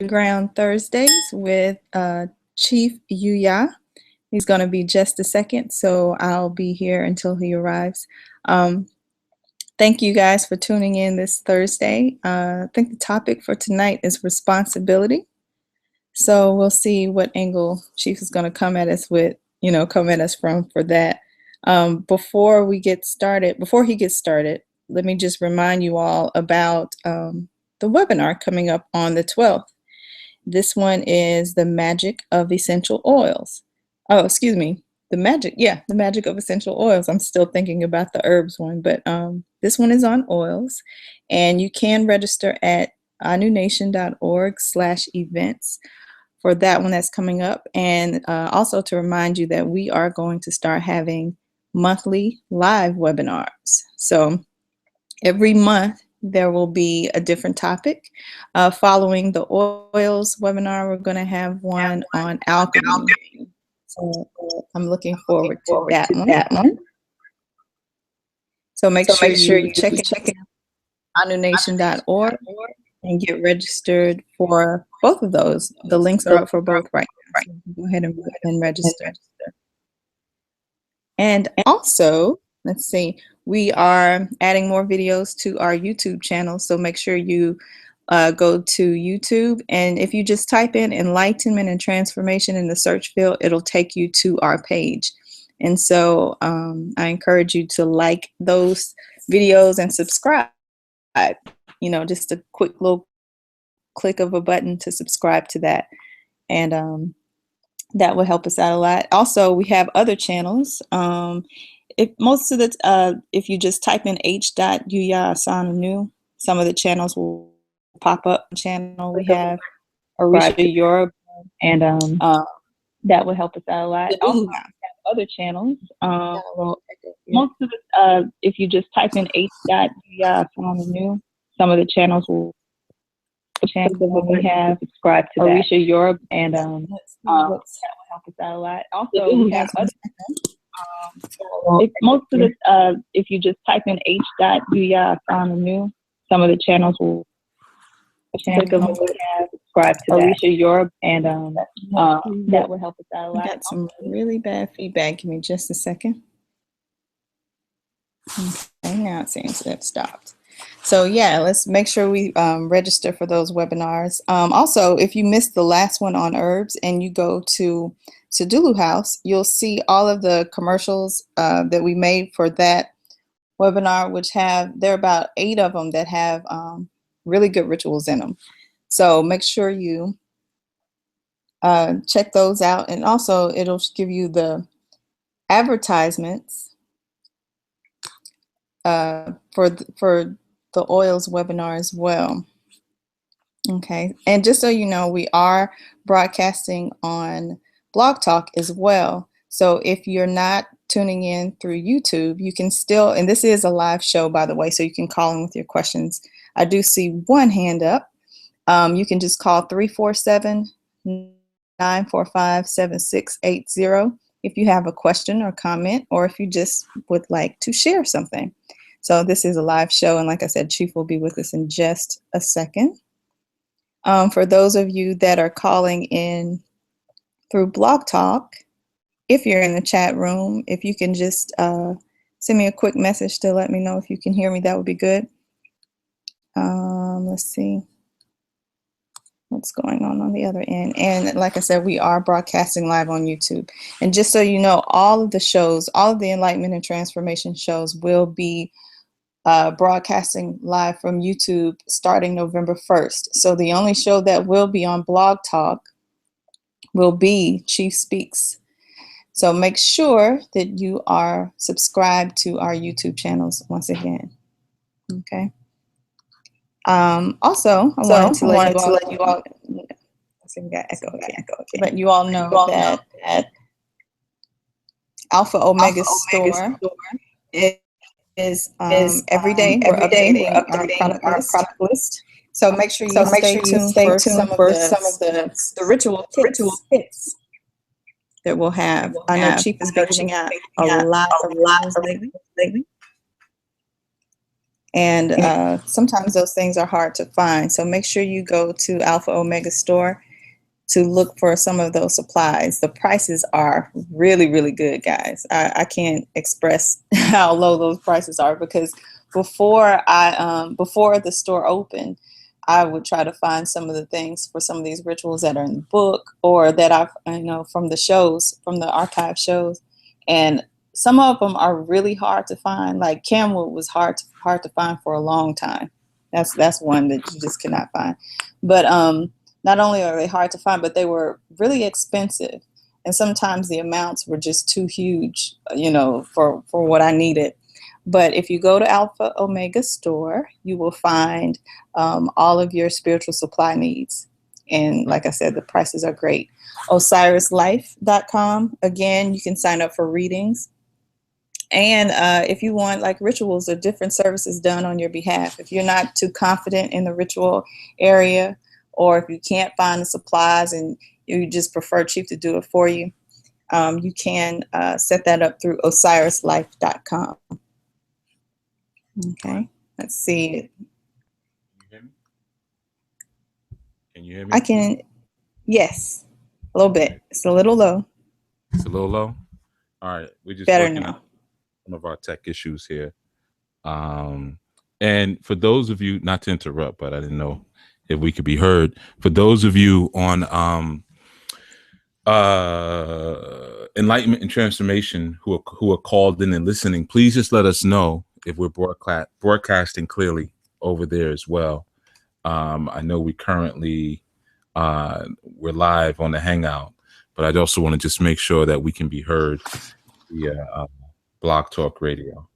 Thunderground Thursdays with Chief Yuya. He's going to be just a second, so I'll be here until he arrives. Thank you guys for tuning in this Thursday. I think the topic for tonight is responsibility. So we'll see what angle Chief is going to come at us with, come at us from for that. Before he gets started, let me just remind you all about the webinar coming up on the 12th. This one is the magic of essential oils. Oh, excuse me. The magic of essential oils. I'm still thinking about the herbs one, but this one is on oils, and you can register at anunation.org/events for that one that's coming up. And also to remind you that we are going to start having monthly live webinars. So every month there will be a different topic. Following the oils webinar, we're going to have one on alchemy. So I'm looking forward to that one. So make sure you check anunation.org and get registered for both of those. The links are up for both right now. So go ahead and register. And also, let's see, we are adding more videos to our YouTube channel. So make sure you go to YouTube, and if you just type in enlightenment and transformation in the search field, it'll take you to our page. And so I encourage you to like those videos and subscribe. Just a quick little click of a button to subscribe to that. And that will help us out a lot. Also, we have other channels. If you just type in Yuya Assaan-ANU, some of the channels will pop up. We have Arisha Europe, and that will help us out a lot. Also, we have other channels. If you just type in Yuya Assaan-ANU, some of the channels will. We have subscribe to Arisha Europe, and that will help us out a lot. Also, we have other. If you just type in Yuya Assaan-ANU, some of the channels will. We have subscribe to Arisha Europe, and that will help us out a lot. Got some really bad feedback. Give me just a second. Okay, now it seems to have stopped. So yeah, let's make sure we register for those webinars. Also, if you missed the last one on herbs and you go to Sadulu House, you'll see all of the commercials that we made for that webinar, there are about 8 of them that have really good rituals in them. So make sure you check those out, and also it'll give you the advertisements for the oils webinar as well. Okay, and just so you know, we are broadcasting on Blog Talk as well. So if you're not tuning in through YouTube, you can still, and this is a live show, by the way, so you can call in with your questions. I do see one hand up. You can just call 347-945-7680 if you have a question or comment, or if you just would like to share something. So this is a live show, and like I said, Chief will be with us in just a second. For those of you that are calling in through Blog Talk, if you're in the chat room, if you can just send me a quick message to let me know if you can hear me, that would be good. Let's see what's going on the other end. And like I said, we are broadcasting live on YouTube. And just so you know, all of the shows, all of the Enlightenment and Transformation shows will be broadcasting live from YouTube starting November 1st. So the only show that will be on Blog Talk will be Chief Speaks. So make sure that you are subscribed to our YouTube channels once again. Okay. Also, I wanted to let you all let you all know that Alpha Omega Store is every day we're updating our product list. So make sure you stay tuned for some of the ritual kits that we'll have. I know Chief is reaching out a lot lately. And sometimes those things are hard to find. So make sure you go to Alpha Omega Store to look for some of those supplies. The prices are really, really good, guys. I can't express how low those prices are, because before the store opened, I would try to find some of the things for some of these rituals that are in the book, or that from the shows, from the archive shows, and some of them are really hard to find. Like Camwood was hard to find for a long time. That's one that you just cannot find. But not only are they hard to find, but they were really expensive, and sometimes the amounts were just too huge, for what I needed. But if you go to Alpha Omega Store, you will find all of your spiritual supply needs. And like I said, the prices are great. OsirisLife.com. Again, you can sign up for readings. And if you want like rituals or different services done on your behalf, if you're not too confident in the ritual area, or if you can't find the supplies and you just prefer Chief to do it for you, you can set that up through OsirisLife.com. Okay, let's see. Can you hear me? I can, yes, a little bit. It's a little low. It's a little low? All right, we just better now. Some of our tech issues here. And for those of you, not to interrupt, but I didn't know if we could be heard. For those of you on Enlightenment and Transformation who are called in and listening, please just let us know if we're broadcasting clearly over there as well. I know we currently we're live on the Hangout, but I also want to just make sure that we can be heard via Blog Talk Radio.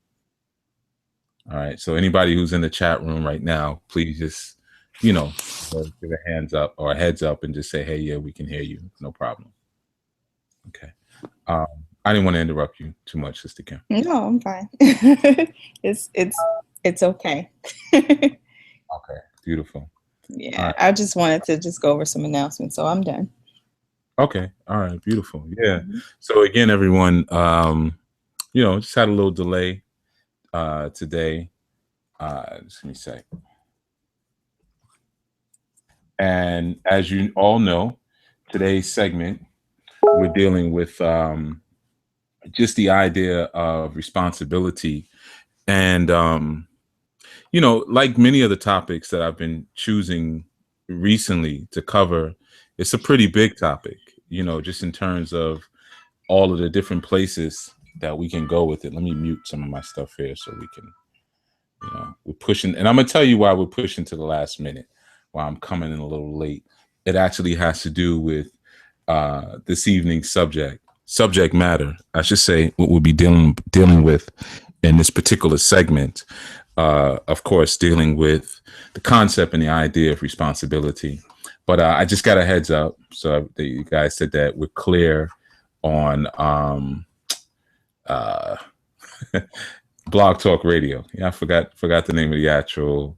All right, so anybody who's in the chat room right now, please just give a hands up or a heads up and just say, hey, yeah, we can hear you, no problem. Okay. I didn't want to interrupt you too much, Sister Kim. No, I'm fine. It's okay. Okay, beautiful. Yeah, right. I just wanted to just go over some announcements, so I'm done. Okay, all right, beautiful. Yeah. So again, everyone, just had a little delay today. Just let me say. And as you all know, today's segment, we're dealing with just the idea of responsibility. And, like many of the topics that I've been choosing recently to cover, it's a pretty big topic, just in terms of all of the different places that we can go with it. Let me mute some of my stuff here so we can, we're pushing. And I'm going to tell you why we're pushing to the last minute, why I'm coming in a little late. It actually has to do with this evening's subject matter, I should say, what we'll be dealing with in this particular segment. Of course, dealing with the concept and the idea of responsibility. But I just got a heads up. So you guys said that we're clear on Blog Talk Radio. Yeah, I forgot the name of the actual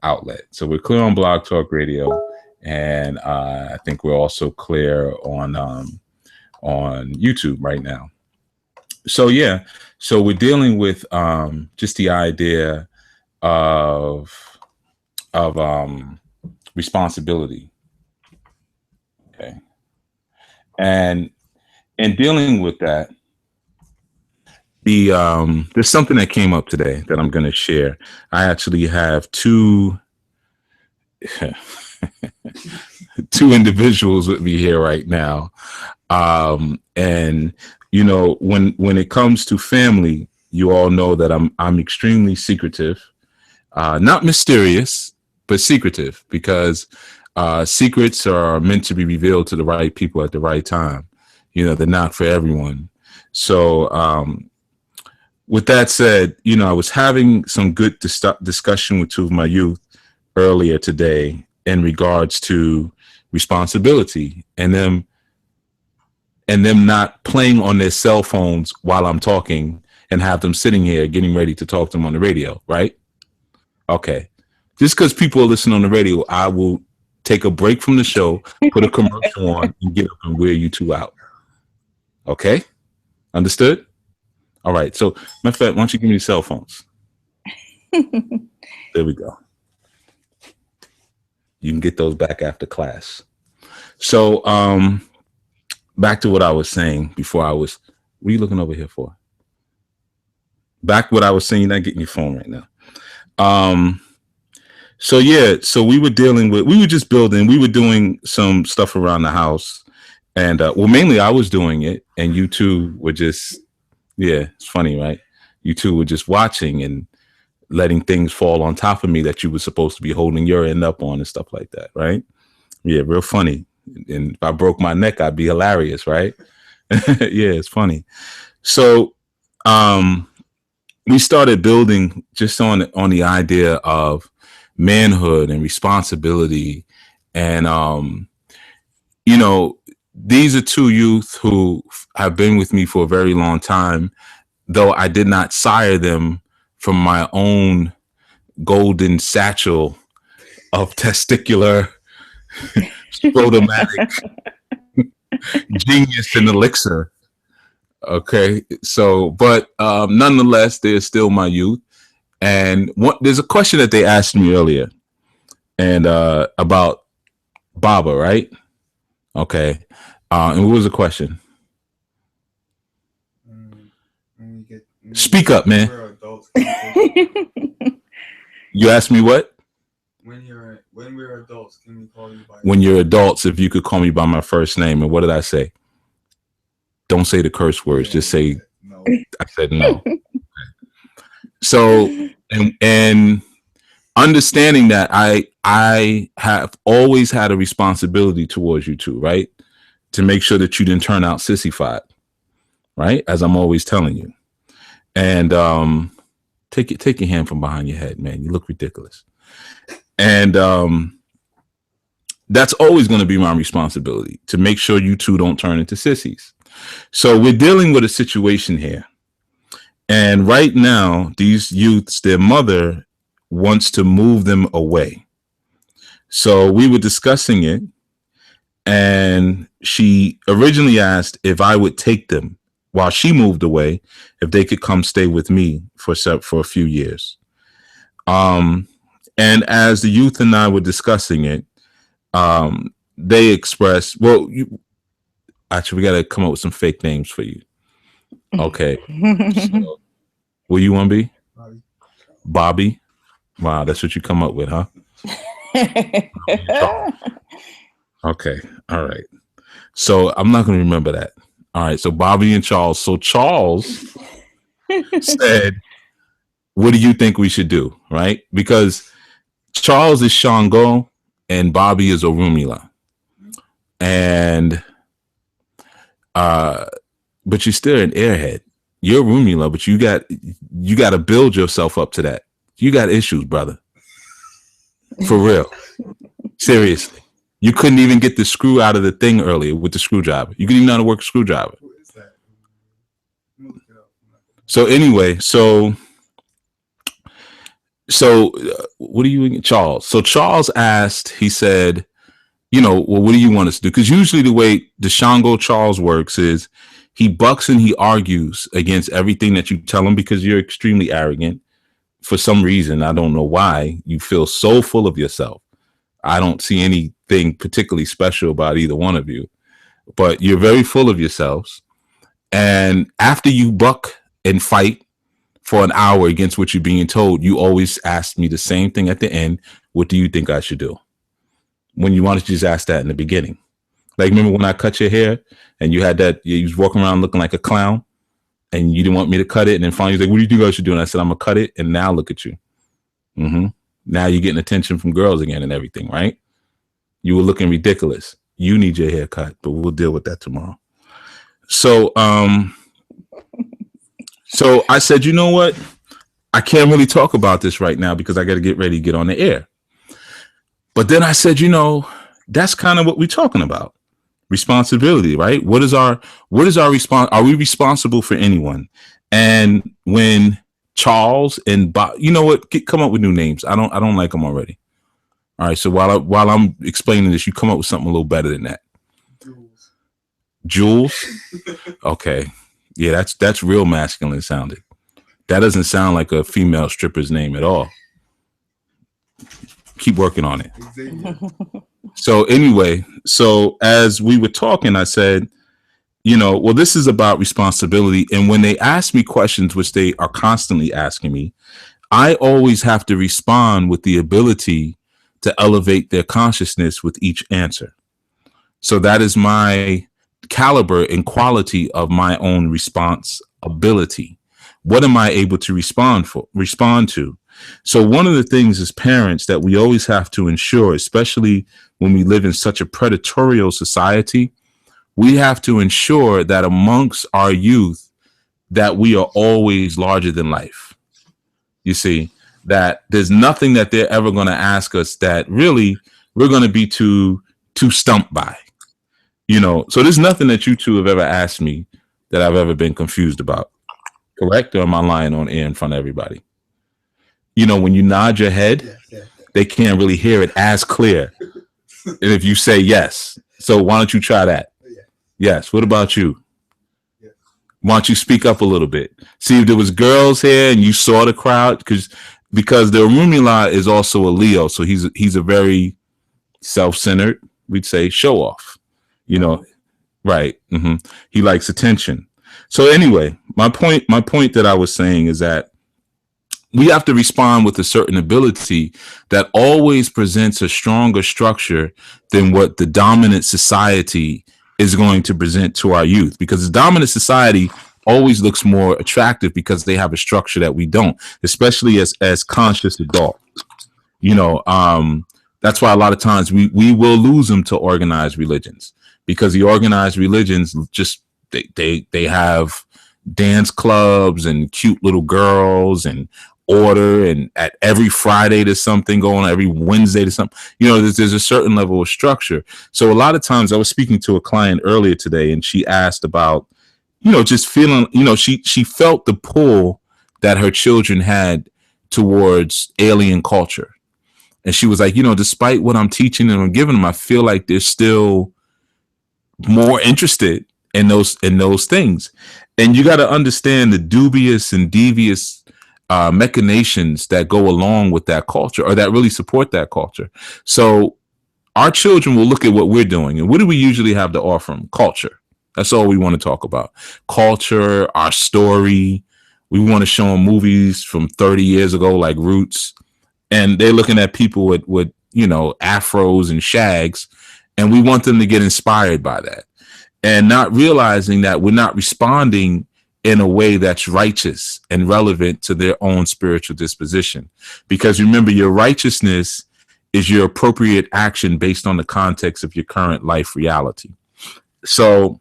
outlet. So we're clear on Blog Talk Radio. And I think we're also clear on YouTube right now. So yeah, so we're dealing with just the idea of responsibility. Okay, and in dealing with that, there's something that came up today that I'm going to share. I actually have two individuals with me here right now. And when it comes to family, you all know that I'm extremely secretive, not mysterious, but secretive, because secrets are meant to be revealed to the right people at the right time. They're not for everyone. So, with that said, I was having some good discussion with two of my youth earlier today in regards to responsibility and them not playing on their cell phones while I'm talking and have them sitting here getting ready to talk to them on the radio, right? Okay. Just because people are listening on the radio, I will take a break from the show, put a commercial on, and get up and wear you two out. Okay? Understood? All right. So, matter of fact, why don't you give me your cell phones? There we go. You can get those back after class. So back to what I was saying before I was, what are you looking over here for? Back what I was saying, you're not getting your phone right now. So yeah, so we were just building, we were doing some stuff around the house. And well, mainly I was doing it, and you two were just, yeah, it's funny, right? You two were just watching and letting things fall on top of me that you were supposed to be holding your end up on and stuff like that, right? Yeah, real funny. And if I broke my neck, I'd be hilarious, right? Yeah, it's funny. So we started building just on the idea of manhood and responsibility. And you know, these are two youth who have been with me for a very long time, though I did not sire them from my own golden satchel of testicular scrotomatic genius and elixir. Okay, so but nonetheless, they're still my youth. And there's a question that they asked me earlier, and about Baba, right? Okay, and what was the question? Speak up, man. You asked me what? When we're adults, can we call you by? When you're adults, if you could call me by my first name, and what did I say? Don't say the curse words. Just say No. I said no. So and understanding that I have always had a responsibility towards you two, right? To make sure that you didn't turn out sissified, right? As I'm always telling you. And take your hand from behind your head, man. You look ridiculous. And that's always going to be my responsibility, to make sure you two don't turn into sissies. So we're dealing with a situation here. And right now, these youths, their mother wants to move them away. So we were discussing it, and she originally asked if I would take them while she moved away, if they could come stay with me for a few years. And as the youth and I were discussing it, they expressed, well, actually, we got to come up with some fake names for you. Okay. So, what you want to be? Bobby. Wow, that's what you come up with, huh? Okay. All right. So I'm not going to remember that. All right. So Bobby and Charles. So Charles said, what do you think we should do? Right? Because Charles is Shango and Bobby is Orunmila. And but you're still an airhead. You're Orunmila, but you got to build yourself up to that. You got issues, brother. For real. Seriously. You couldn't even get the screw out of the thing earlier with the screwdriver. You couldn't even know how to work a screwdriver. Who is that? So anyway, so what do you, Charles? So Charles asked, he said, well, what do you want us to do? Because usually the way the Shango Charles works is he bucks and he argues against everything that you tell him, because you're extremely arrogant. For some reason, I don't know why, you feel so full of yourself. I don't see anything particularly special about either one of you, but you're very full of yourselves. And after you buck and fight for an hour against what you're being told, you always ask me the same thing at the end. What do you think I should do? When you wanted to just ask that in the beginning. Like, remember when I cut your hair and you had that, you was walking around looking like a clown and you didn't want me to cut it. And then finally, you was like, what do you think I should do? And I said, I'm going to cut it. And now look at you. Mm-hmm. Now you're getting attention from girls again and everything, right? You were looking ridiculous. You need your hair cut, but we'll deal with that tomorrow. So, so I said, you know what? I can't really talk about this right now because I got to get ready to get on the air. But then I said, that's kind of what we're talking about. Responsibility, right? What is our response? Are we responsible for anyone? And when Charles and Bob, you know what? Come up with new names. I don't like them already. All right. So while I'm explaining this, you come up with something a little better than that. Jules. Okay. Yeah, that's real masculine sounding. That doesn't sound like a female stripper's name at all. Keep working on it. Xavier. So anyway, so as we were talking, I said, well, this is about responsibility. And when they ask me questions, which they are constantly asking me, I always have to respond with the ability to elevate their consciousness with each answer. So that is my caliber and quality of my own response ability. What am I able to respond to? So one of the things as parents that we always have to ensure, especially when we live in such a predatorial society, we have to ensure that amongst our youth that we are always larger than life. You see, that there's nothing that they're ever going to ask us that really we're going to be too stumped by. So there's nothing that you two have ever asked me that I've ever been confused about. Correct? Or am I lying on air in front of everybody? When you nod your head, they can't really hear it as clear. And if you say yes, so why don't you try that? Yes. What about you? Why don't you speak up a little bit? See, if there was girls here and you saw the crowd, because the Rumula is also a Leo, so he's a very self-centered, we'd say, show off. Right? Mm-hmm. He likes attention. So anyway, my point that I was saying is that we have to respond with a certain ability that always presents a stronger structure than what the dominant society is going to present to our youth, because the dominant society always looks more attractive because they have a structure that we don't, especially as conscious adults. That's why a lot of times we will lose them to organized religions, because the organized religions just they have dance clubs and cute little girls and order, and at every Friday there's something going on, every Wednesday there's something, there's a certain level of structure. So a lot of times, I was speaking to a client earlier today, and she asked about, just feeling, she felt the pull that her children had towards alien culture. And she was like, despite what I'm teaching and I'm giving them, I feel like they're still more interested in those things. And you got to understand the dubious and devious machinations that go along with that culture, or that really support that culture. So our children will look at what we're doing, and what do we usually have to offer them? Culture. That's all we want to talk about. Culture, our story. We want to show them movies from 30 years ago, like Roots, and they're looking at people with afros and shags, and we want them to get inspired by that, and not realizing that we're not responding in a way that's righteous and relevant to their own spiritual disposition. Because remember, your righteousness is your appropriate action based on the context of your current life reality. So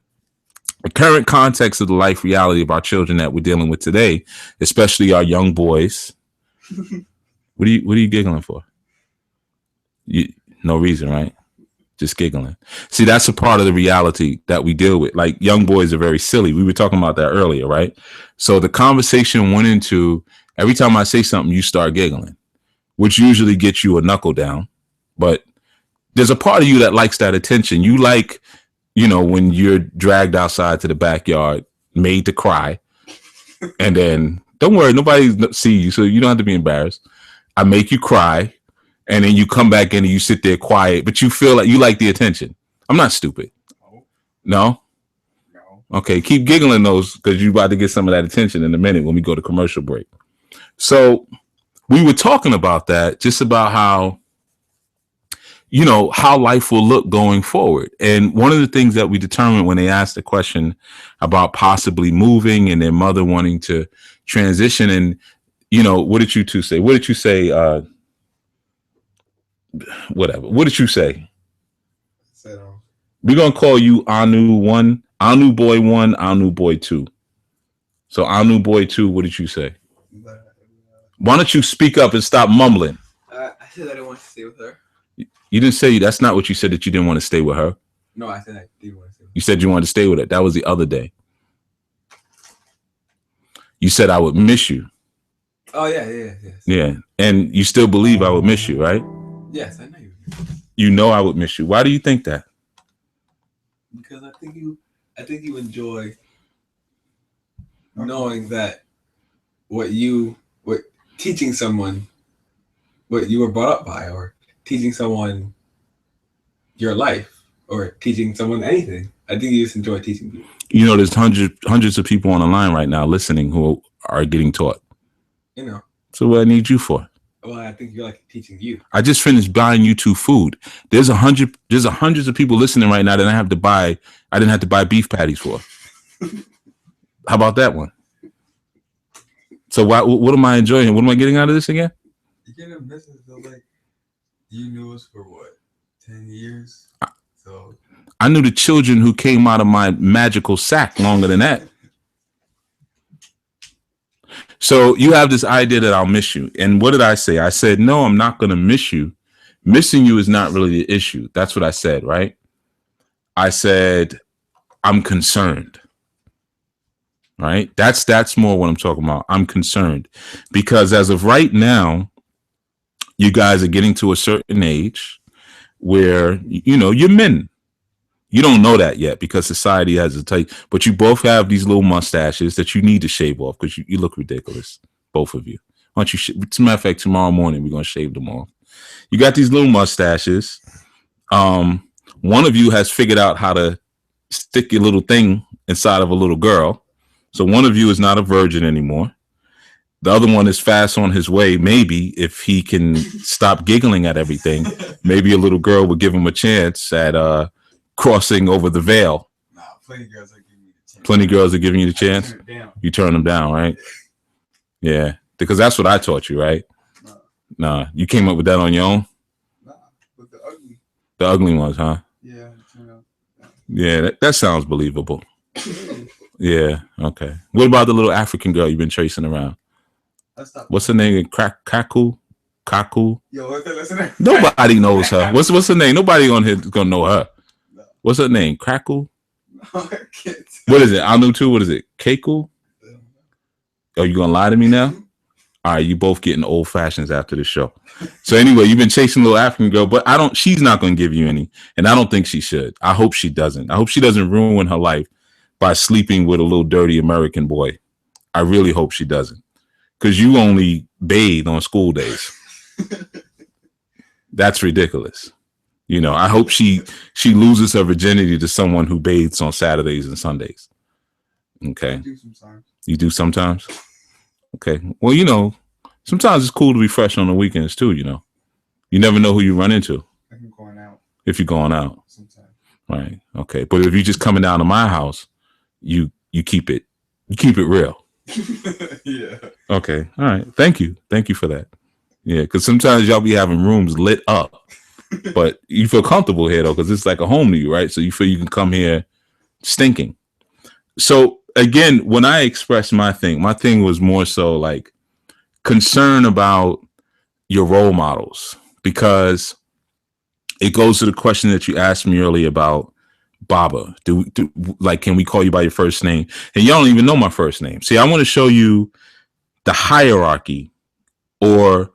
the current context of the life reality of our children that we're dealing with today, especially our young boys. What are you giggling for? No reason, right? Just giggling. See, that's a part of the reality that we deal with. Like, young boys are very silly. We were talking about that earlier, right? So the conversation went into, every time I say something, you start giggling, which usually gets you a knuckle down. But there's a part of you that likes that attention. You like, when you're dragged outside to the backyard, made to cry, and then don't worry, nobody see you, so you don't have to be embarrassed. I make you cry, and then you come back in and you sit there quiet, but you feel like you like the attention. I'm not stupid. No? Okay, keep giggling those, because you're about to get some of that attention in a minute when we go to commercial break. So we were talking about that, just about how, how life will look going forward. And one of the things that we determined when they asked the question about possibly moving and their mother wanting to transition, and, what did you two say? What did you say? Whatever. What did you say? We're going to call you Anu 1, Anu Boy 1, Anu Boy 2. So Anu Boy 2, what did you say? Why don't you speak up and stop mumbling? I said I didn't want to stay with her. You didn't say, that's not what you said, that you didn't want to stay with her. No, I said I did want to stay with her. You said you wanted to stay with her. That was the other day. You said I would miss you. Oh, yeah. Yeah. And you still believe I would miss you, right? Yes, I know you. You know I would miss you. Why do you think that? Because I think you enjoy knowing that what teaching someone what you were brought up by, or teaching someone your life, or teaching someone anything. I think you just enjoy teaching people. You know, there's hundreds of people on the line right now listening who are getting taught. You know. So what I need you for? Well, I think you're like teaching you. I just finished buying you 2 food. There's hundreds of people listening right now that I didn't have to buy beef patties for. How about that one? So what am I enjoying? What am I getting out of this again? You get a message of like, you knew us for what, 10 years? So I knew the children who came out of my magical sack longer than that. So you have this idea that I'll miss you. And what did I say? I said, no, I'm not going to miss you. Missing you is not really the issue. That's what I said, right? I said, I'm concerned. Right? That's more what I'm talking about. I'm concerned because as of right now, you guys are getting to a certain age where, you know, you're men. You don't know that yet because society has to tell you, but you both have these little mustaches that you need to shave off because you look ridiculous, both of you. Why don't you? As a matter of fact, tomorrow morning we're gonna shave them off. You got these little mustaches. One of you has figured out how to stick your little thing inside of a little girl, so one of you is not a virgin anymore. The other one is fast on his way. Maybe if he can stop giggling at everything, maybe a little girl would give him a chance at crossing over the veil. Nah, plenty girls are giving you the chance. Plenty girls are giving you the chance. Turn it down. You turn them down, right? Yeah, because that's what I taught you, right? Nah, you came up with that on your own. Nah, but the ugly ones, huh? Yeah, you know. Yeah, that sounds believable. Yeah, okay. What about the little African girl you've been chasing around? What's her name? Kaku? Yo, what's that listener? Nobody knows her. What's her name? Nobody on here is gonna know her. No. What's her name? Crackle? No, I can't. What is it? Anu too? What is it? Keku? Are you gonna lie to me now? All right, you both getting old fashions after the show. So anyway, you've been chasing a little African girl, but she's not gonna give you any, and I don't think she should. I hope she doesn't. I hope she doesn't ruin her life by sleeping with a little dirty American boy. I really hope she doesn't. Because you only bathe on school days. That's ridiculous. You know, I hope she loses her virginity to someone who bathes on Saturdays and Sundays. Okay. I do sometimes. You do sometimes? Okay. Well, you know, sometimes it's cool to be fresh on the weekends too, you know. You never know who you run into. If I'm going out. If you're going out. Sometimes. Right. Okay. But if you're just coming down to my house, you keep it real. Yeah. Okay. All right. Thank you for that. Yeah, because sometimes y'all be having rooms lit up, but you feel comfortable here though, because it's like a home to you, right? So you feel you can come here stinking. So again, when I expressed my thing was more so like concern about your role models, because it goes to the question that you asked me earlier about Baba. Can we call you by your first name? And y'all don't even know my first name. See, I want to show you the hierarchy or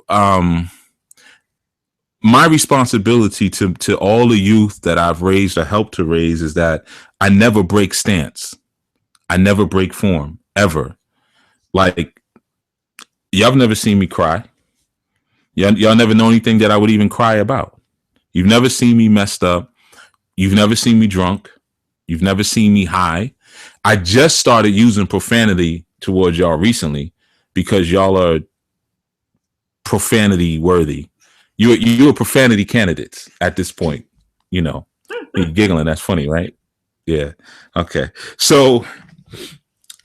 my responsibility to all the youth that I've raised or helped to raise is that I never break stance. I never break form, ever. Like, y'all have never seen me cry. Y'all never know anything that I would even cry about. You've never seen me messed up. You've never seen me drunk. You've never seen me high. I just started using profanity towards y'all recently because y'all are profanity worthy. You're profanity candidates at this point. You know, you're giggling. That's funny, right? Yeah. Okay. So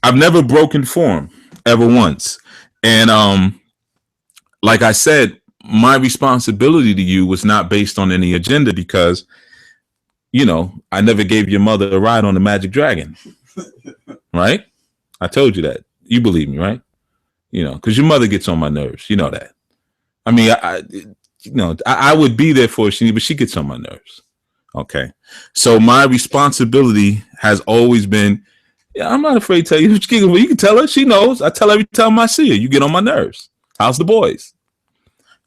I've never broken form ever once. And like I said, my responsibility to you was not based on any agenda because, you know, I never gave your mother a ride on the Magic Dragon. Right? I told you that. You believe me, right? You know, because your mother gets on my nerves. You know that. I mean, I would be there for her, but she gets on my nerves. Okay. So my responsibility has always been, I'm not afraid to tell you. You can tell her. She knows. I tell her every time I see her, you get on my nerves. How's the boys?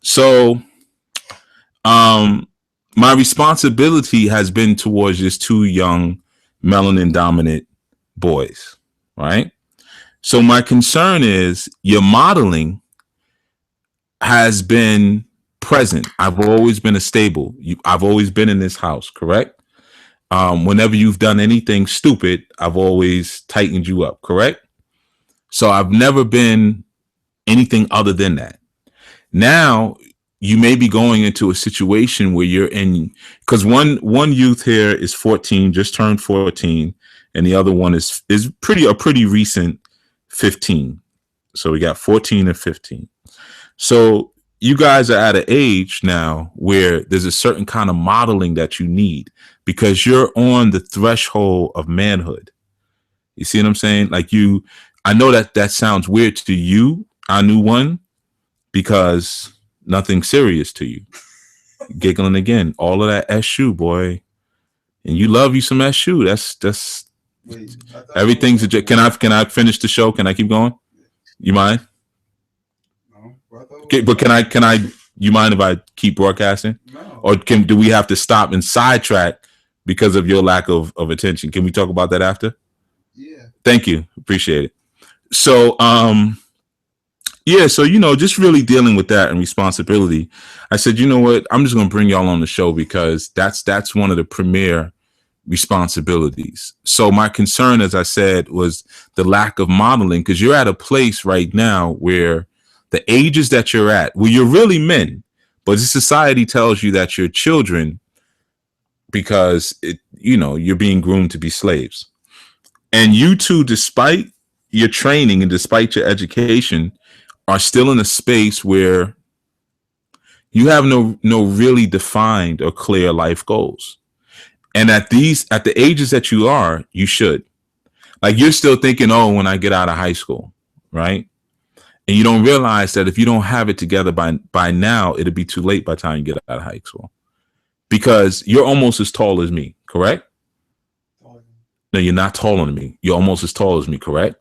So my responsibility has been towards just 2 young melanin dominant boys. Right. So my concern is your modeling has been present. I've always been a stable. I've always been in this house, correct? Whenever you've done anything stupid, I've always tightened you up, correct? So I've never been anything other than that. Now you may be going into a situation where you're in, because one youth here is 14, just turned 14, and the other one is a pretty recent 15. So we got 14 and 15. So you guys are at an age now where there's a certain kind of modeling that you need because you're on the threshold of manhood. You see what I'm saying? Like I know that sounds weird to you, Anu one, because nothing serious to you. Giggling again, all of that SU, boy. And you love you some SU. That's Wait, everything's a joke. Can I finish the show? Can I keep going? You mind? Okay, but can I you mind if I keep broadcasting? No. Or do we have to stop and sidetrack because of your lack of attention? Can we talk about that after? Yeah. Thank you. Appreciate it. So yeah, so just really dealing with that and responsibility. I said, you know what? I'm just gonna bring y'all on the show because that's one of the premier responsibilities. So my concern, as I said, was the lack of modeling, because you're at a place right now where the ages that you're at, where you're really men, but the society tells you that you're children because you're being groomed to be slaves. And you two, despite your training and despite your education, are still in a space where you have no really defined or clear life goals. And at the ages that you are, you should. Like, you're still thinking, oh, when I get out of high school, right? And you don't realize that if you don't have it together by now, it'll be too late by the time you get out of high school. Because you're almost as tall as me, correct? No, you're not taller than me. You're almost as tall as me, correct?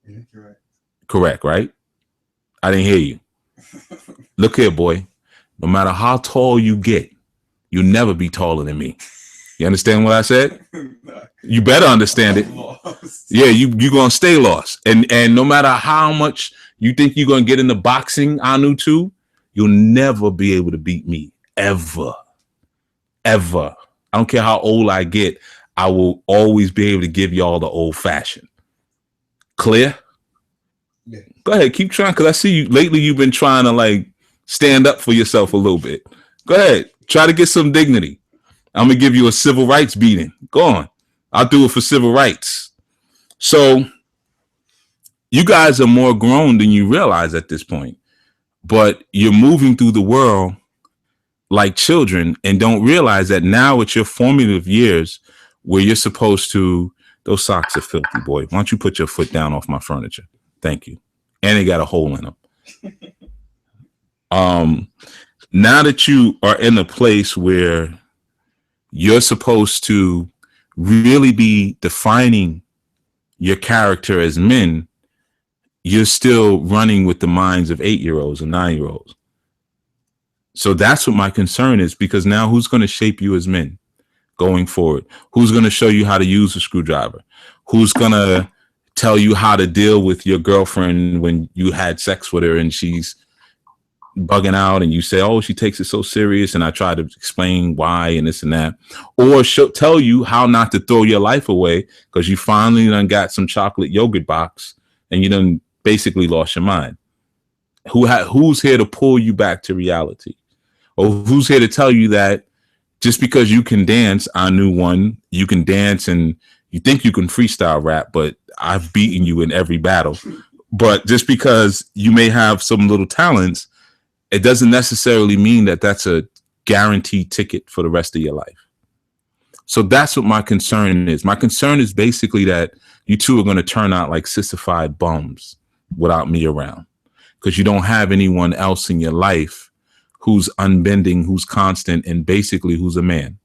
Yeah, correct. Correct, right? I didn't hear you. Look here, boy. No matter how tall you get, you'll never be taller than me. You understand what I said? You better understand it. Yeah, you're going to stay lost. And no matter how much you think you're going to get into boxing, Anu too, you'll never be able to beat me. Ever. Ever. I don't care how old I get. I will always be able to give y'all the old fashioned. Clear? Yeah. Go ahead. Keep trying, because I see you lately. You've been trying to stand up for yourself a little bit. Go ahead. Try to get some dignity. I'm going to give you a civil rights beating. Go on. I'll do it for civil rights. So you guys are more grown than you realize at this point, but you're moving through the world like children and don't realize that now it's your formative years where you're supposed to, those socks are filthy, boy. Why don't you put your foot down off my furniture? Thank you. And they got a hole in them. Now that you are in a place where you're supposed to really be defining your character as men, you're still running with the minds of 8-year-olds and 9-year-olds. So that's what my concern is, because now who's going to shape you as men going forward? Who's going to show you how to use a screwdriver? Who's going to tell you how to deal with your girlfriend when you had sex with her and she's bugging out and you say, oh, she takes it so serious, and I try to explain why and this and that? Or she'll tell you how not to throw your life away because you finally done got some chocolate yogurt box and you done basically lost your mind. Who's here to pull you back to reality? Or who's here to tell you that just because you can dance, Anu one, you can dance and you think you can freestyle rap, but I've beaten you in every battle. But just because you may have some little talents, it doesn't necessarily mean that that's a guaranteed ticket for the rest of your life. So that's what my concern is. My concern is basically that you two are going to turn out like sissified bums without me around, because you don't have anyone else in your life who's unbending, who's constant, and basically who's a man.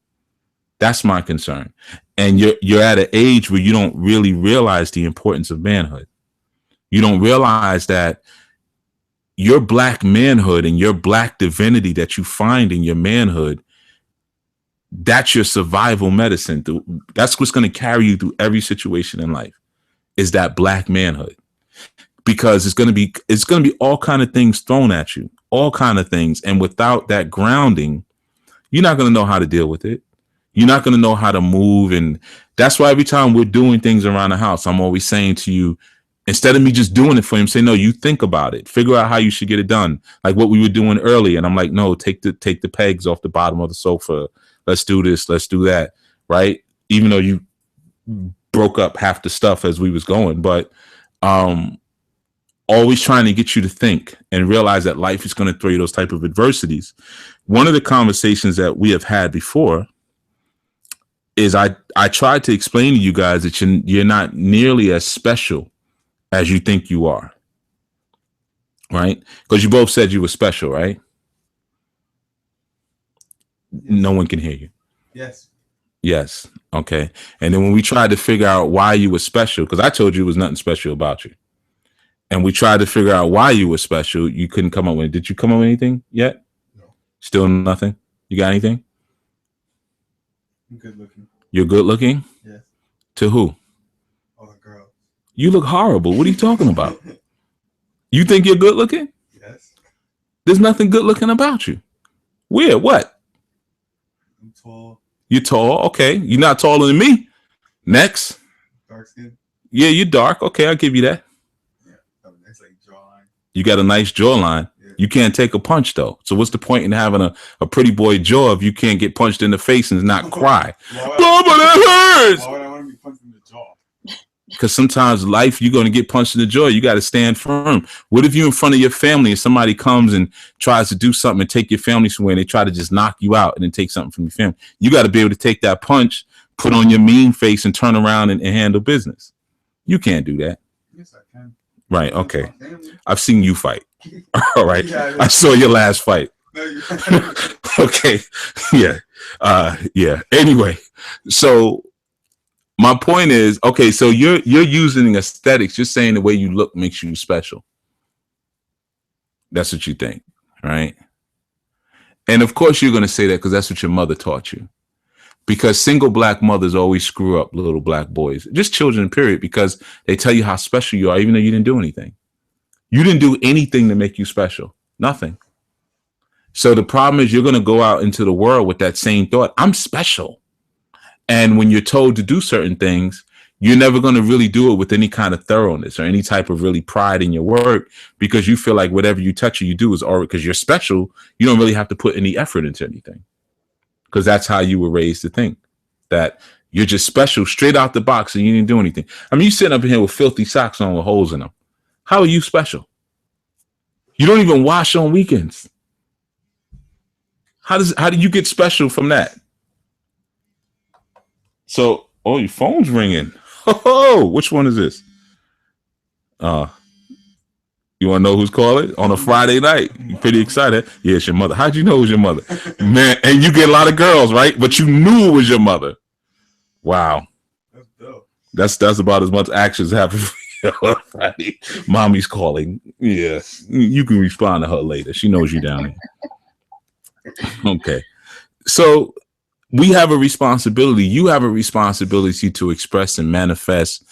That's my concern. And you're at an age where you don't really realize the importance of manhood. You don't realize that your black manhood and your black divinity that you find in your manhood, that's your survival medicine. That's what's going to carry you through every situation in life. is that black manhood, because it's going to be all kind of things thrown at you, all kind of things. And without that grounding, you're not going to know how to deal with it. You're not going to know how to move. And that's why every time we're doing things around the house, I'm always saying to you, instead of me just doing it for him, say, no, you think about it, figure out how you should get it done. Like what we were doing earlier. And I'm like, no, take the pegs off the bottom of the sofa. Let's do this. Let's do that. Right. Even though you broke up half the stuff as we was going, but, always trying to get you to think and realize that life is going to throw you those type of adversities. One of the conversations that we have had before is I tried to explain to you guys that you're not nearly as special as you think you are. Right? Because you both said you were special, right? Yes. No one can hear you. Yes. Yes. Okay. And then when we tried to figure out why you were special, because I told you there was nothing special about you. And we tried to figure out why you were special. You couldn't come up with it. Did you come up with anything yet? No. Still nothing? You got anything? I'm good looking. You're good looking? Yes. To who? All the girls. You look horrible. What are you talking about? You think you're good looking? Yes. There's nothing good looking about you. Where? What? I'm tall. You're tall. Okay. You're not taller than me. Next. Dark skin. Yeah, you're dark. Okay, I'll give you that. That's like jawline. You got a nice jawline. Yeah. You can't take a punch though. So what's the point in having a pretty boy jaw if you can't get punched in the face and not cry? That hurts. Why would I want to be punched in the jaw? Because sometimes life, you're going to get punched in the jaw. You got to stand firm. What if you're in front of your family and somebody comes and tries to do something and take your family somewhere and they try to just knock you out and then take something from your family? You got to be able to take that punch, put on your mean face and turn around and handle business. You can't do that. Yes, I can. Right. Okay. I've seen you fight. All right. Yeah, I saw your last fight. No, okay. Yeah. Yeah. Anyway, so my point is, okay, so you're using aesthetics. You're saying the way you look makes you special. That's what you think, right? And of course you're going to say that because that's what your mother taught you. Because single black mothers always screw up little black boys, just children, period, because they tell you how special you are, even though you didn't do anything. You didn't do anything to make you special. Nothing. So the problem is you're going to go out into the world with that same thought. I'm special. And when you're told to do certain things, you're never going to really do it with any kind of thoroughness or any type of really pride in your work, because you feel like whatever you touch or you do is already, because you're special. You don't really have to put any effort into anything, because that's how you were raised to think, that you're just special straight out the box and you didn't do anything. I mean, you sitting up here with filthy socks on with holes in them. How are you special? You don't even wash on weekends. How do you get special from that? So, oh, your phone's ringing. Oh, which one is this? You want to know who's calling on a Friday night? You pretty excited? Yeah, it's your mother. How'd you know it was your mother? Man, and you get a lot of girls, right? But you knew it was your mother. Wow. That's dope. That's about as much action as happened for Friday. Mommy's calling. Yeah. You can respond to her later. She knows you down here. Okay. So we have a responsibility. You have a responsibility to express and manifest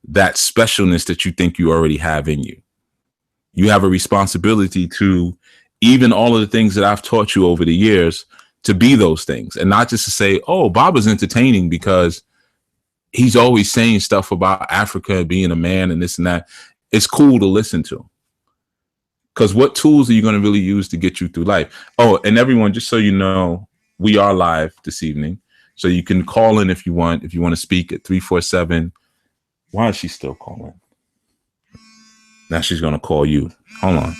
that specialness that you think you already have in you. You have a responsibility to, even all of the things that I've taught you over the years, to be those things, and not just to say, oh, Bob is entertaining because he's always saying stuff about Africa and being a man and this and that. It's cool to listen to, because what tools are you going to really use to get you through life? Oh, and everyone, just so you know, we are live this evening, so you can call in if you want to speak at 347. Why is she still calling? Now she's going to call you. Hold on.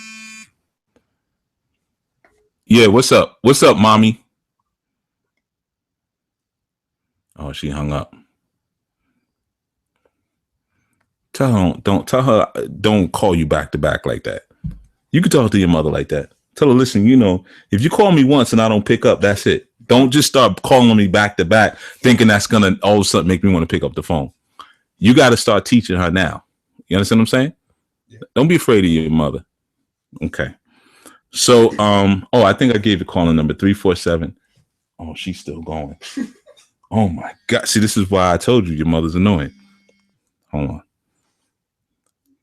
Yeah, what's up? What's up, mommy? Oh, she hung up. Don't call you back to back like that. You can talk to your mother like that. Tell her, listen, you know, if you call me once and I don't pick up, that's it. Don't just start calling me back to back thinking that's going to all of a sudden make me want to pick up the phone. You got to start teaching her now. You understand what I'm saying? Yeah. Don't be afraid of your mother. Okay. So, I think I gave the calling number 347. Oh, she's still going. Oh my God. See, this is why I told you your mother's annoying. Hold on.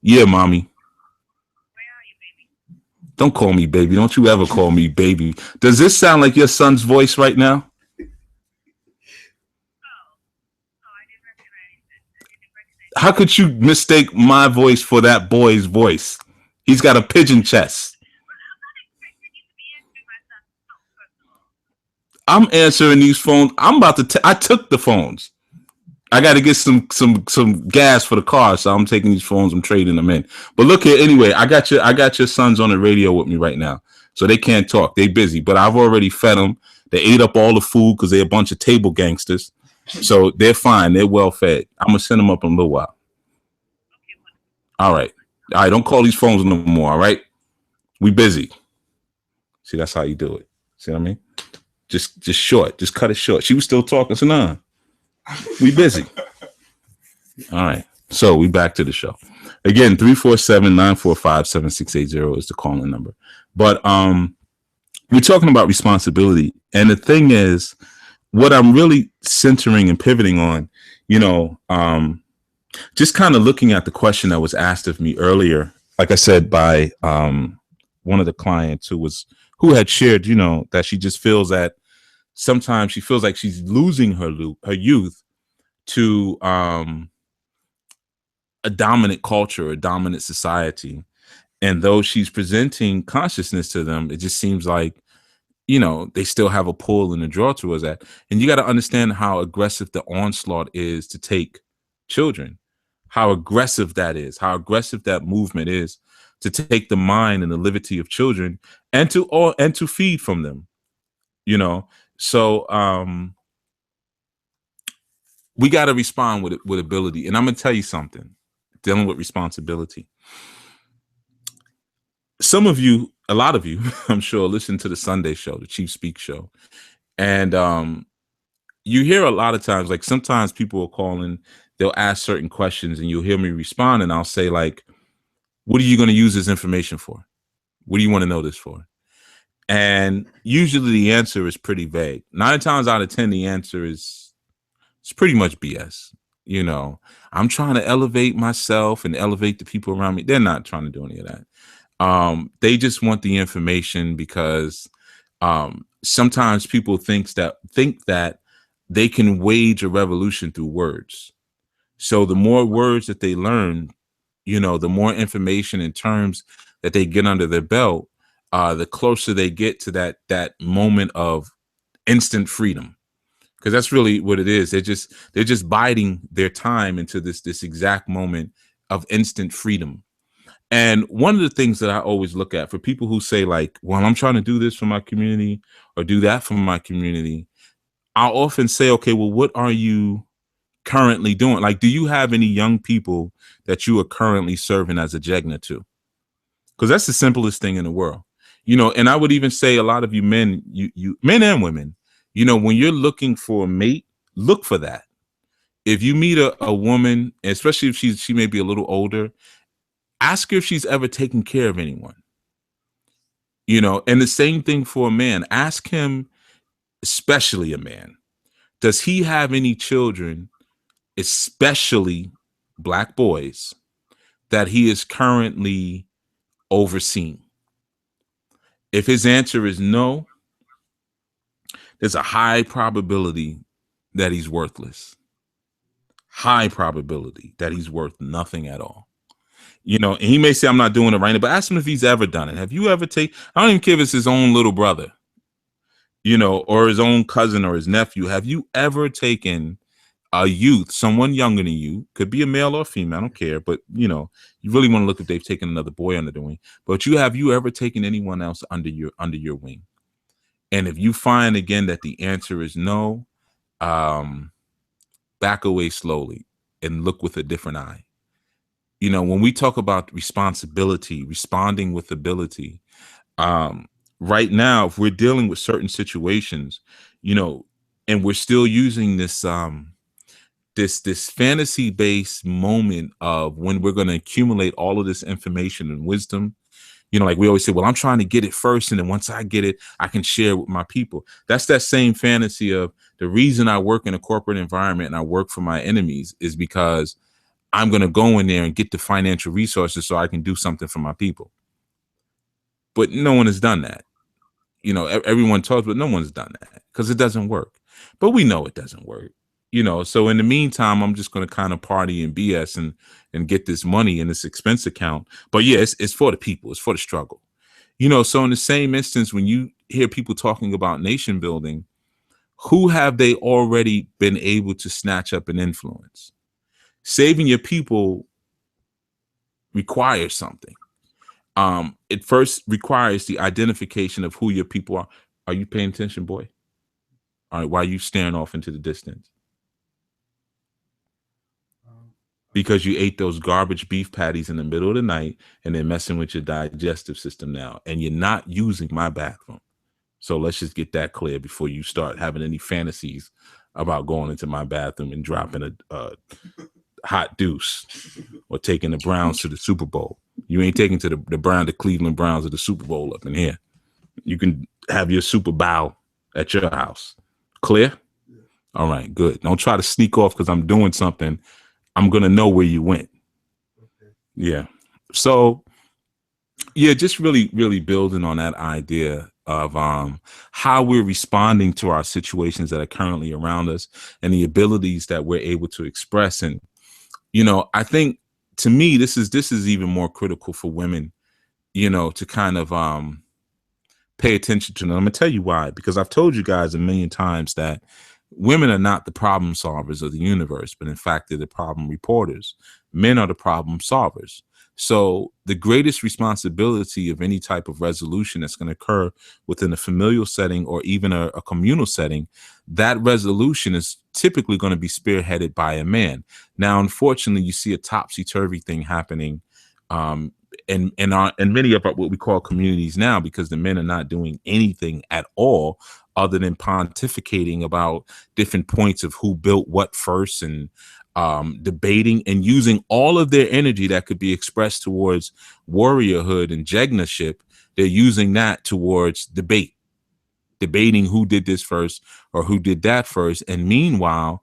Yeah, mommy. Don't call me baby. Don't you ever call me baby. Does this sound like your son's voice right now? How could you mistake my voice for that boy's voice? He's got a pigeon chest. I'm answering these phones. I'm about to. I took the phones. I got to get some gas for the car, so I'm taking these phones. I'm trading them in. But look here, anyway. I got your sons on the radio with me right now, so they can't talk. They busy, but I've already fed them. They ate up all the food because they're a bunch of table gangsters. So they're fine. They're well fed. I'm gonna send them up in a little while. All right. Don't call these phones no more. All right. We busy. See, that's how you do it. See what I mean? Just short. Just cut it short. She was still talking. So nah, we busy. All right. So we back to the show. Again, 347-945-7680 is the calling number. But we're talking about responsibility. And the thing is, what I'm really centering and pivoting on, just kind of looking at the question that was asked of me earlier, like I said, by one of the clients who had shared, that she just feels that sometimes she feels like she's losing her youth to a dominant culture, a dominant society. And though she's presenting consciousness to them, it just seems like, they still have a pull and a draw towards that. And you got to understand how aggressive the onslaught is to take children, how aggressive that is, how aggressive that movement is to take the mind and the liberty of children and to feed from them, So we got to respond with ability. And I'm going to tell you something, dealing with responsibility. Some of you, a lot of you, I'm sure, listen to the Sunday show, the Chief Speak show. And you hear a lot of times, like sometimes people are calling, they'll ask certain questions and you'll hear me respond. And I'll say, like, what are you going to use this information for? What do you want to know this for? And usually the answer is pretty vague. 9 times out of 10, the answer is it's pretty much BS. I'm trying to elevate myself and elevate the people around me. They're not trying to do any of that. They just want the information because sometimes people think that they can wage a revolution through words. So the more words that they learn, the more information and terms that they get under their belt, the closer they get to that moment of instant freedom. Because that's really what it is. They're just biding their time into this exact moment of instant freedom. And one of the things that I always look at for people who say, like, well, I'm trying to do this for my community or do that for my community, I'll often say, okay, well, what are you currently doing? Like, do you have any young people that you are currently serving as a jegna to? Because that's the simplest thing in the world. And I would even say a lot of you men, you men and women, when you're looking for a mate, look for that. If you meet a woman, especially if she may be a little older, ask her if she's ever taken care of anyone. And the same thing for a man. Ask him, especially a man, does he have any children, especially Black boys, that he is currently overseeing? If his answer is no, there's a high probability that he's worthless. High probability that he's worth nothing at all. And he may say, I'm not doing it right now, but ask him if he's ever done it. Have you ever I don't even care if it's his own little brother, or his own cousin or his nephew. Have you ever taken a youth, someone younger than you, could be a male or female, I don't care, but you really want to look if they've taken another boy under the wing. But have you ever taken anyone else under your wing? And if you find again that the answer is no, back away slowly and look with a different eye. When we talk about responsibility, responding with ability, right now, if we're dealing with certain situations, and we're still using this this fantasy-based moment of when we're going to accumulate all of this information and wisdom, like we always say, well, I'm trying to get it first, and then once I get it, I can share it with my people. That's that same fantasy of the reason I work in a corporate environment and I work for my enemies is because I'm going to go in there and get the financial resources so I can do something for my people. But no one has done that. You know, everyone talks, but no one's done that because it doesn't work. But we know it doesn't work. You know, so in the meantime, I'm just going to kind of party and BS and get this money in this expense account. But yeah, it's for the people. It's for the struggle. You know, so in the same instance, when you hear people talking about nation building, who have they already been able to snatch up and influence? Saving your people requires something. It first requires the identification of who your people are. Are you paying attention, boy? All right, why are you staring off into the distance? Because you ate those garbage beef patties in the middle of the night and they're messing with your digestive system now, and you're not using my bathroom. So let's just get that clear before you start having any fantasies about going into my bathroom and dropping a hot deuce or taking the Browns to the Super Bowl. You ain't taking to the Cleveland Browns to the Super Bowl up in here. You can have your Super Bowl at your house. Clear? Yeah. All right, good. Don't try to sneak off because I'm doing something. I'm going to know where you went. Okay. Yeah. So, yeah, just really, really building on that idea of how we're responding to our situations that are currently around us and the abilities that we're able to express. And, you know, I think to me, this is even more critical for women, you know, to kind of pay attention to them. I'm going to tell you why, because I've told you guys a million times that women are not the problem solvers of the universe, but in fact, they're the problem reporters. Men are the problem solvers. So the greatest responsibility of any type of resolution that's going to occur within a familial setting or even a communal setting, that resolution is typically going to be spearheaded by a man. Now, unfortunately, you see a topsy-turvy thing happening in many of what we call communities now, because the men are not doing anything at all other than pontificating about different points of who built what first and debating and using all of their energy that could be expressed towards warriorhood and jegnaship. They're using that towards debating who did this first or who did that first. And meanwhile,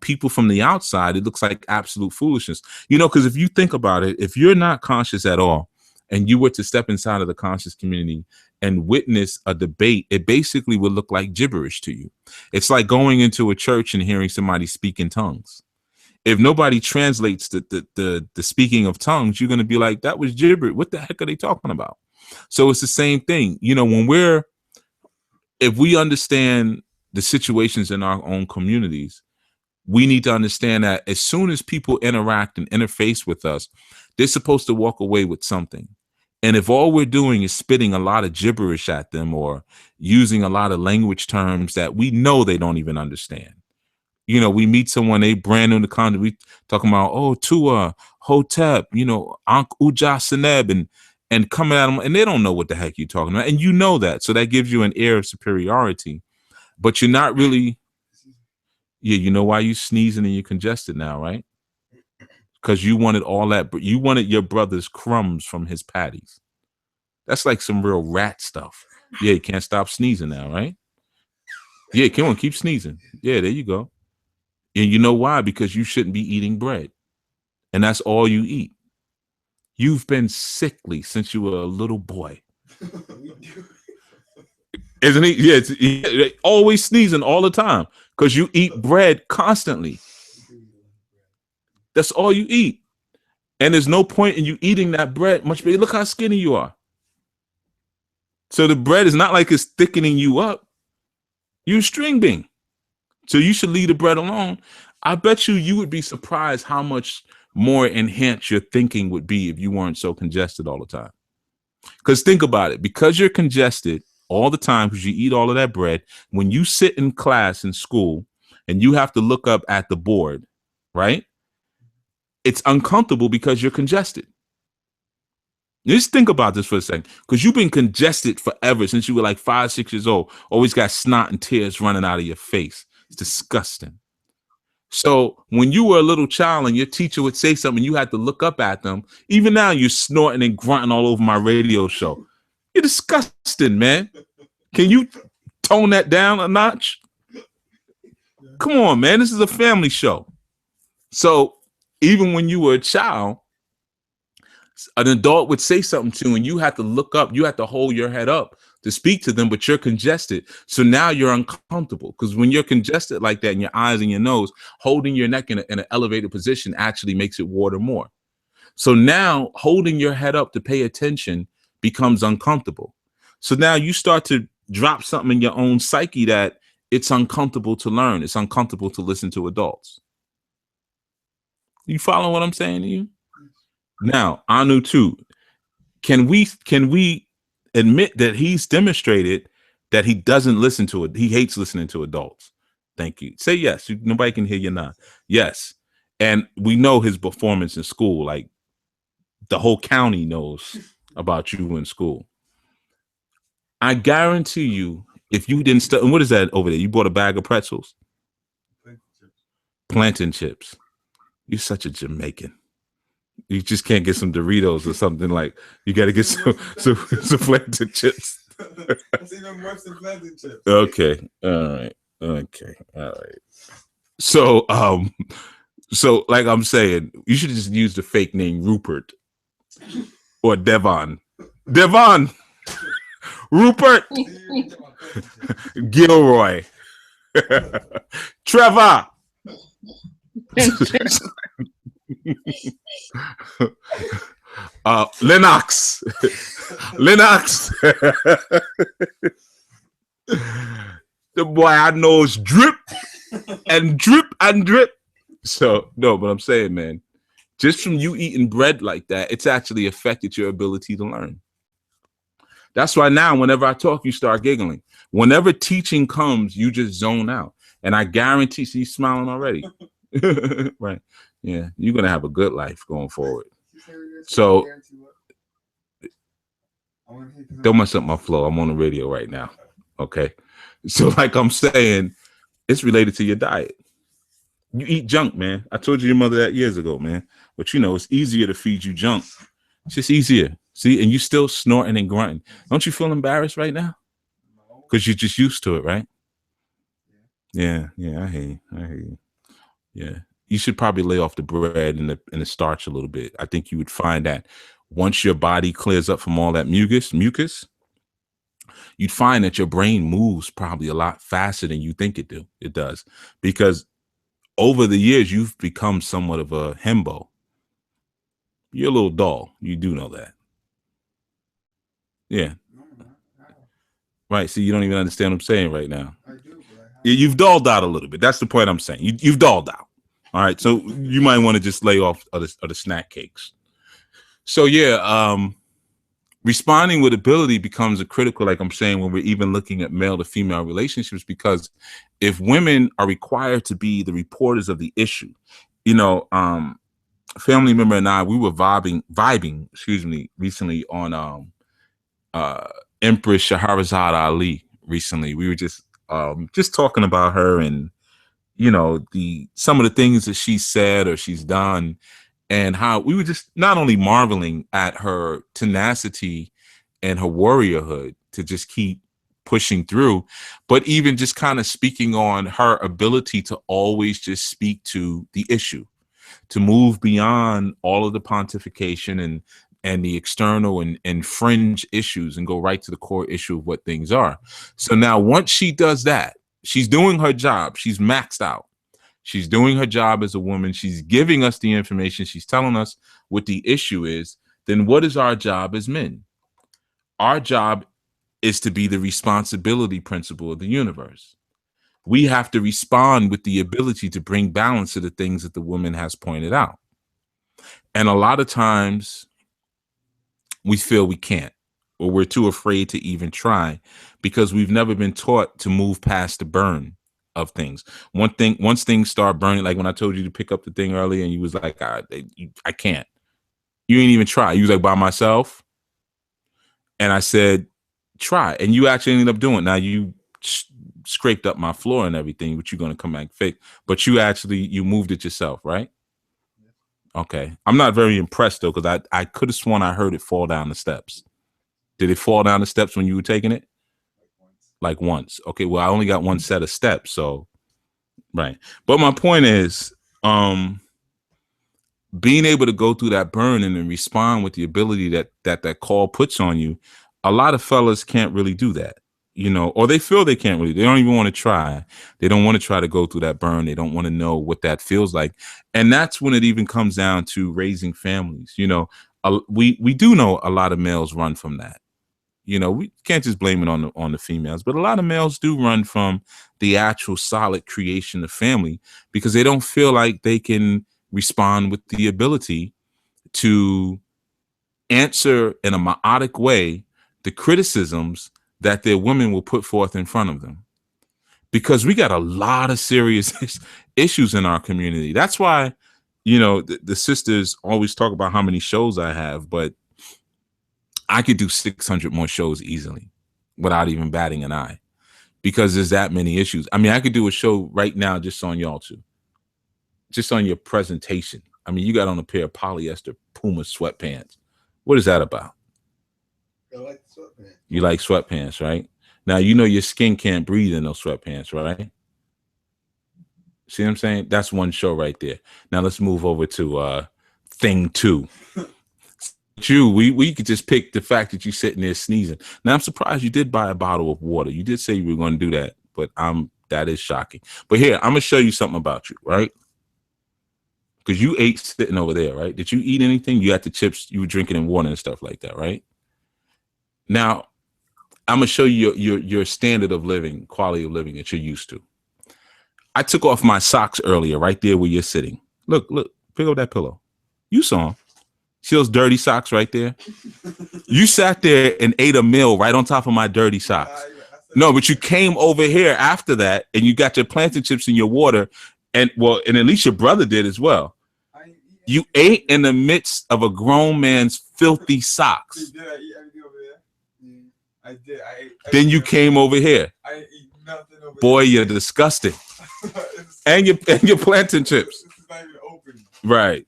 people from the outside, it looks like absolute foolishness. You know, because if you think about it, if you're not conscious at all and you were to step inside of the conscious community and witness a debate, it basically would look like gibberish to you. It's like going into a church and hearing somebody speak in tongues. If nobody translates the speaking of tongues, you're going to be like, that was gibberish. What the heck are they talking about? So it's the same thing. You know, if we understand the situations in our own communities, we need to understand that as soon as people interact and interface with us, they're supposed to walk away with something. And if all we're doing is spitting a lot of gibberish at them or using a lot of language terms that we know they don't even understand. You know, we meet someone, they brand new in the country, we talking about, oh, Tua, Hotep, you know, Ankh Uja Seneb, and coming at them, and they don't know what the heck you're talking about. And you know that. So that gives you an air of superiority. But you're not really, yeah, you know why you sneezing and you're congested now, right? Because you wanted all that, but you wanted your brother's crumbs from his patties. That's like some real rat stuff. Yeah, you can't stop sneezing now, right? Yeah, come on, keep sneezing. Yeah, there you go. And you know why? Because you shouldn't be eating bread. And that's all you eat. You've been sickly since you were a little boy. Isn't he? Yeah, it's always sneezing all the time because you eat bread constantly. That's all you eat. And there's no point in you eating that bread much bigger. Look how skinny you are. So the bread is not like it's thickening you up. You're a string bean. So you should leave the bread alone. I bet you would be surprised how much more enhanced your thinking would be if you weren't so congested all the time. Because think about it. Because you're congested all the time because you eat all of that bread, when you sit in class in school and you have to look up at the board, right? It's uncomfortable because you're congested. Just think about this for a second, because you've been congested forever since you were like 5, 6 years old. Always got snot and tears running out of your face. It's disgusting. So when you were a little child and your teacher would say something, you had to look up at them. Even now, you're snorting and grunting all over my radio show. You're disgusting, man. Can you tone that down a notch? Come on, man. This is a family show. So even when you were a child, an adult would say something to you and you have to look up, you have to hold your head up to speak to them, but you're congested. So now you're uncomfortable, because when you're congested like that in your eyes and your nose, holding your neck in an elevated position actually makes it water more. So now holding your head up to pay attention becomes uncomfortable. So now you start to drop something in your own psyche that it's uncomfortable to learn. It's uncomfortable to listen to adults. You follow what I'm saying to you? Now, Anu too. Can we admit that he's demonstrated that he doesn't listen to it? He hates listening to adults. Thank you. Say yes. Nobody can hear you now. Yes. And we know his performance in school. Like, the whole county knows about you in school. I guarantee you, if you didn't study, and what is that over there? You bought a bag of pretzels? Plantain chips. You're such a Jamaican. You just can't get some Doritos or something. Like, you got to get some plantain chips. That's even worse than plantain chips. Okay. All right. Okay. All right. So, so like I'm saying, you should just use the fake name Rupert or Devon. Rupert Gilroy. Trevor. Lennox. The boy I know is drip and drip and drip. So no, but I'm saying, man, just from you eating bread like that, it's actually affected your ability to learn. That's why now, whenever I talk, you start giggling. Whenever teaching comes, you just zone out. And I guarantee, see, you smiling already. Right. Yeah. You're going to have a good life going forward. So don't mess up my flow. I'm on the radio right now. Okay. So like I'm saying, it's related to your diet. You eat junk, man. I told you your mother that years ago, man. But you know, it's easier to feed you junk. It's just easier. See, and you still snorting and grunting. Don't you feel embarrassed right now? Because you're just used to it, right? Yeah, I hear you. Yeah. You should probably lay off the bread and the starch a little bit. I think you would find that once your body clears up from all that mucus, you'd find that your brain moves probably a lot faster than you think it does. Because over the years, you've become somewhat of a himbo. You're a little dull. You do know that. Yeah. Right. See, you don't even understand what I'm saying right now. I do. You've dulled out a little bit. That's the point I'm saying. You've dulled out. All right. So you might want to just lay off of the snack cakes. So yeah, responding with ability becomes a critical, like I'm saying, when we're even looking at male to female relationships, because if women are required to be the reporters of the issue, you know, a family member and I, we were vibing, recently on Empress Shahrazad Ali recently. We were just talking about her and, you know, some of the things that she said or she's done, and how we were just not only marveling at her tenacity and her warriorhood to just keep pushing through, but even just kind of speaking on her ability to always just speak to the issue, to move beyond all of the pontification and the external and fringe issues and go right to the core issue of what things are. So now once she does that, she's doing her job. She's maxed out. She's doing her job as a woman. She's giving us the information. She's telling us what the issue is. Then what is our job as men? Our job is to be the responsibility principle of the universe. We have to respond with the ability to bring balance to the things that the woman has pointed out. And a lot of times we feel we can't, or we're too afraid to even try because we've never been taught to move past the burn of things. Once things start burning, like when I told you to pick up the thing earlier and you was like, I can't. You ain't even try. You was like, by myself. And I said, try. And you actually ended up doing it. Now you scraped up my floor and everything, but you're going to come back fake. But you moved it yourself, right? Okay. I'm not very impressed though, because I could have sworn I heard it fall down the steps. Did it fall down the steps when you were taking it? Like once. Okay, well, I only got one set of steps, so right. But my point is, being able to go through that burn and then respond with the ability that call puts on you, a lot of fellas can't really do that, you know, or they feel they can't really. They don't even want to try. They don't want to try to go through that burn. They don't want to know what that feels like. And that's when it even comes down to raising families. You know, we do know a lot of males run from that. You know, we can't just blame it on the females, but a lot of males do run from the actual solid creation of family because they don't feel like they can respond with the ability to answer in a myotic way the criticisms that their women will put forth in front of them. Because we got a lot of serious issues in our community. That's why, you know, the sisters always talk about how many shows I have, but I could do 600 more shows easily without even batting an eye because there's that many issues. I mean, I could do a show right now just on y'all two, just on your presentation. I mean, you got on a pair of polyester Puma sweatpants. What is that about? I like sweatpants. You like sweatpants, right? Now, you know your skin can't breathe in those sweatpants, right? See what I'm saying? That's one show right there. Now, let's move over to thing 2. We could just pick the fact that you're sitting there sneezing. Now I'm surprised you did buy a bottle of water. You did say you were going to do that, but that is shocking. But here, I'm gonna show you something about you, right? Because you ate sitting over there, right? Did you eat anything? You had the chips, you were drinking and water and stuff like that, right? Now, I'm gonna show you your standard of living, quality of living that you're used to. I took off my socks earlier, right there where you're sitting. Look, pick up that pillow. You saw them. See those dirty socks right there? You sat there and ate a meal right on top of my dirty socks. No, but you came over here after that and you got your plantain chips in your water. And at least your brother did as well. You ate in the midst of a grown man's filthy socks. Did I eat everything over there? I did. I ate. Then you came over here. I didn't eat nothing over Boy, there. you're disgusting. and your plantain chips. This is not even open. Right.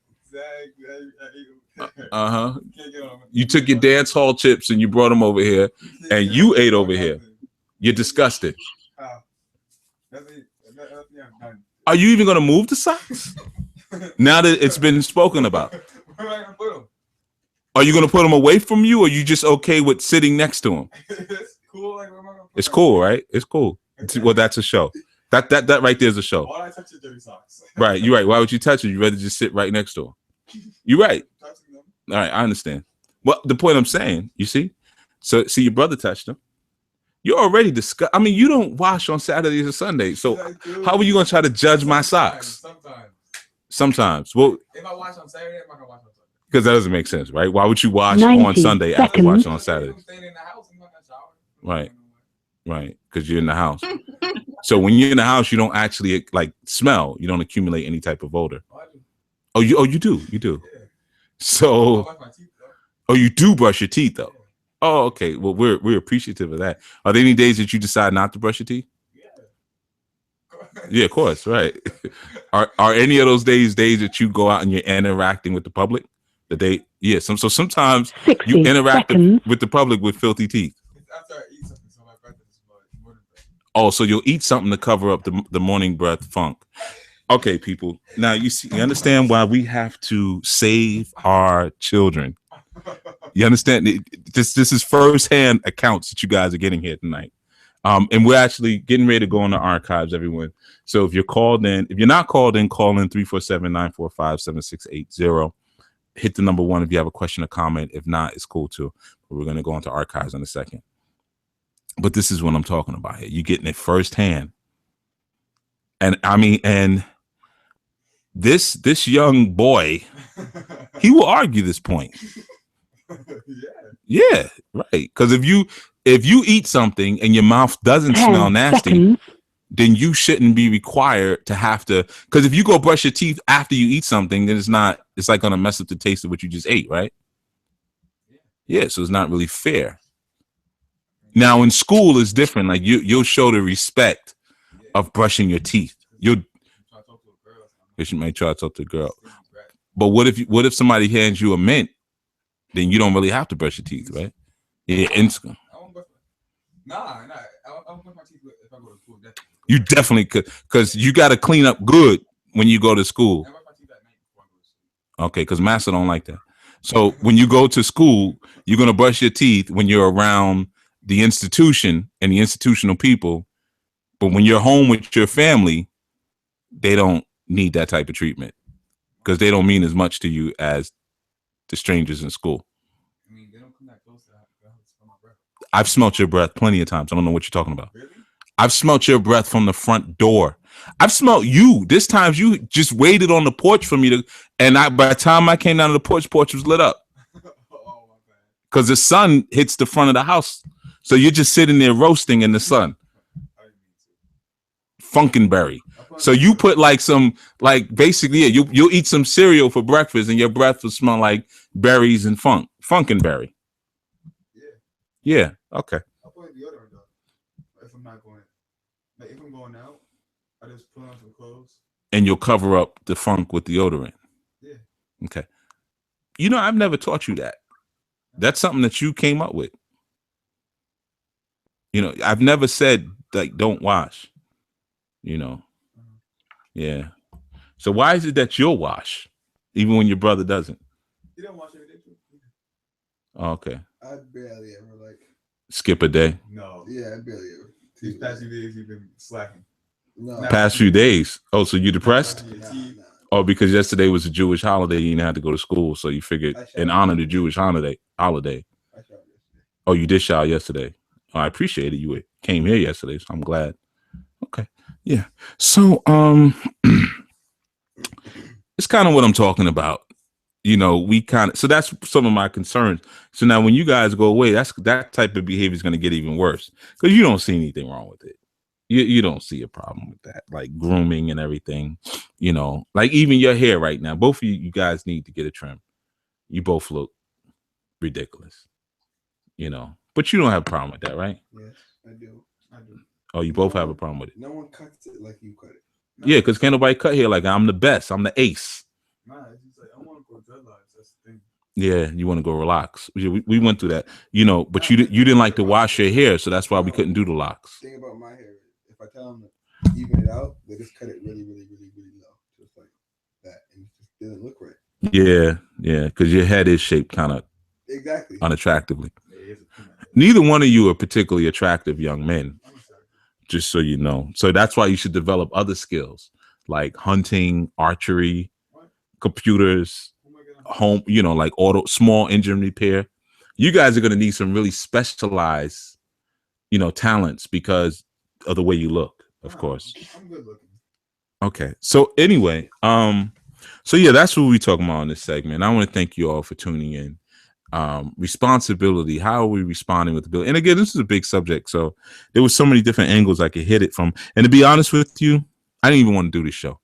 You took your dance hall chips and you brought them over here, and you ate over here. You're disgusted. Are you even going to move the socks? Now that it's been spoken about. Where am I going to put them? Are you going to put them away from you, or are you just okay with sitting next to them? It's cool. Like, where am I gonna put It's them? cool, right? It's cool. Well, that's a show. That right there is a show. Why did I touch your dirty socks? Right, you're right. Why would you touch it? You'd rather just sit right next to them. You're right. Touching them. All right, I understand. Well, the point I'm saying, you see? So, your brother touched them. You're already disgusted. I mean, you don't wash on Saturdays or Sundays. So how are you going to try to judge my socks? Sometimes. Well, if I wash on Saturday, I'm not going to wash on Sunday. because that doesn't make sense, right? Why would you wash on Sunday after washing on Saturday? I'm staying in the house. I'm not going to shower. Right. Right. Because you're in the house. So when you're in the house, you don't actually like smell. You don't accumulate any type of odor. Oh, I do. You do. You do. Yeah. So, I brush my teeth, though. oh, you do brush your teeth though. Yeah. Oh, okay. Well, we're appreciative of that. Are there any days that you decide not to brush your teeth? Yeah. Yeah, of course. Right. Are any of those days that you go out and you're interacting with the public? Yeah. So sometimes you interact with the public with filthy teeth. It's after I eat something, so my breath is more than breath. Oh, so you'll eat something to cover up the morning breath funk. Okay, people. Now you understand why we have to save our children. You understand? This is firsthand accounts that you guys are getting here tonight. And we're actually getting ready to go in the archives, everyone. So if you're not called in, call in 347-945-7680. Hit the number 1 if you have a question or comment. If not, it's cool too. But we're going to go into archives in a second. But this is what I'm talking about here. You're getting it firsthand. And I mean, and this young boy, he will argue this point. Yeah, right. Because if you eat something and your mouth doesn't smell nasty, then you shouldn't be required to have to. Because if you go brush your teeth after you eat something, then it's like gonna mess up the taste of what you just ate, right? Yeah, so it's not really fair. Now in school it's different. Like you'll show the respect of brushing your teeth. You might try to talk to a girl. But what if somebody hands you a mint? Then you don't really have to brush your teeth, right? Yeah, instant. Nah. I don't brush my teeth if I go to school. Definitely. You definitely could, because you got to clean up good when you go to school. I brush my teeth at night before I go to Okay, because Master don't like that. So when you go to school, you're gonna brush your teeth when you're around the institution and the institutional people. But when you're home with your family, they don't need that type of treatment because they don't mean as much to you as the strangers in school. I mean, they don't come that close to smell my breath. I've smelt your breath plenty of times. I don't know what you're talking about. Really? I've smelt your breath from the front door. I've smelt you. This time you just waited on the porch for me to, and by the time I came down to the porch was lit up. Oh, my bad. Because the sun hits the front of the house. So you're just sitting there roasting in the sun. Funkenberry. So you put like basically, yeah, you'll eat some cereal for breakfast and your breath will smell like berries and Funkenberry. Yeah. Yeah. Okay. I'll put deodorant though. If I'm not going, like if I'm going out, I just put on some clothes. And you'll cover up the funk with deodorant. Yeah. Okay. You know, I've never taught you that. That's something that you came up with. You know, I've never said like don't wash. You know. Yeah. So why is it that you'll wash even when your brother doesn't? You don't wash every day too. Oh, okay. I barely ever like skip a day. No. Yeah, I barely ever. These past few days you've been slacking. No. Past few days. Oh, so you depressed? Nah. Oh, because yesterday was a Jewish holiday, you didn't have to go to school, so you figured in honor of the Jewish holiday. I showered yesterday. Oh, you did shower yesterday. Oh, I appreciate it. You came here yesterday, so I'm glad. Okay. Yeah. So it's kind of what I'm talking about. You know, so that's some of my concerns. So now when you guys go away, that type of behavior is going to get even worse because you don't see anything wrong with it. You don't see a problem with that, like grooming and everything, you know, like even your hair right now. Both of you guys need to get a trim. You both look ridiculous, you know, but you don't have a problem with that, right? Yes, I do. Oh, you both have a problem with it. No one cuts it like you cut it. No. Yeah, because can't nobody cut hair like I'm the best. I'm the ace. Nah, it's just like I want to go dreadlocks. That's the thing. Yeah, you want to go relax. We went through that, you know, but you didn't like to wash your hair, so that's why we couldn't do the locks. The thing about my hair, if I tell them to even it out, they just cut it really, really, really, really low, just like that, and it just doesn't look right. Yeah, because your head is shaped kind of exactly unattractively. Neither one of you are particularly attractive young men, just so you know. So that's why you should develop other skills like hunting, archery, computers, home, you know, like small engine repair. You guys are going to need some really specialized, you know, talents because of the way you look, of course. I'm good looking. Okay. So anyway, so yeah, that's what we're talking about in this segment. I want to thank you all for tuning in. Responsibility. How are we responding with the bill? And again, this is a big subject. So there was so many different angles I could hit it from. And to be honest with you, I didn't even want to do this show.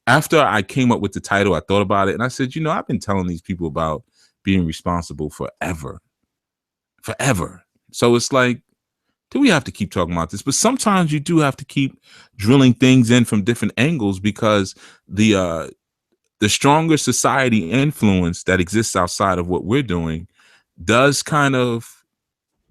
After I came up with the title, I thought about it and I said, you know, I've been telling these people about being responsible forever. So it's like, do we have to keep talking about this? But sometimes you do have to keep drilling things in from different angles because the stronger society influence that exists outside of what we're doing does kind of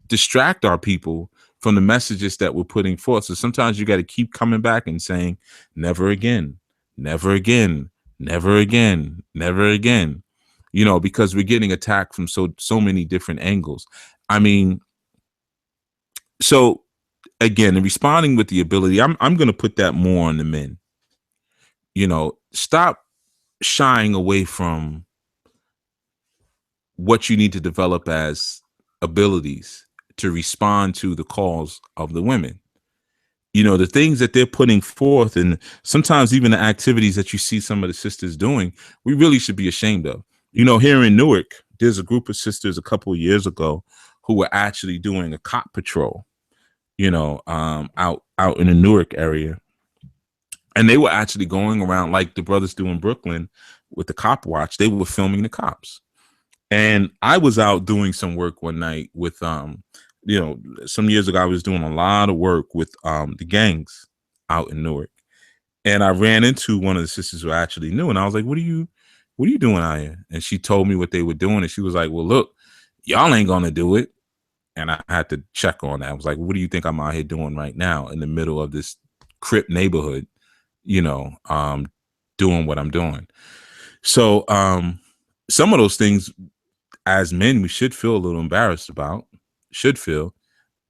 distract our people from the messages that we're putting forth. So sometimes you got to keep coming back and saying, never again, never again, never again, never again, you know, because we're getting attacked from so many different angles. I mean, so again, in responding with the ability, I'm going to put that more on the men. You know, stop shying away from what you need to develop as abilities to respond to the calls of the women. You know, the things that they're putting forth and sometimes even the activities that you see some of the sisters doing, we really should be ashamed of. You know, here in Newark, there's a group of sisters a couple of years ago who were actually doing a cop patrol, you know, out in the Newark area. And they were actually going around like the brothers do in Brooklyn with the cop watch. They were filming the cops. And I was out doing some work one night with, you know, some years ago, I was doing a lot of work with the gangs out in Newark. And I ran into one of the sisters who I actually knew. And I was like, what are you doing out here? And she told me what they were doing. And she was like, well, look, y'all ain't going to do it. And I had to check on that. I was like, what do you think I'm out here doing right now in the middle of this Crip neighborhood, you know, doing what I'm doing? So some of those things as men we should feel a little embarrassed about,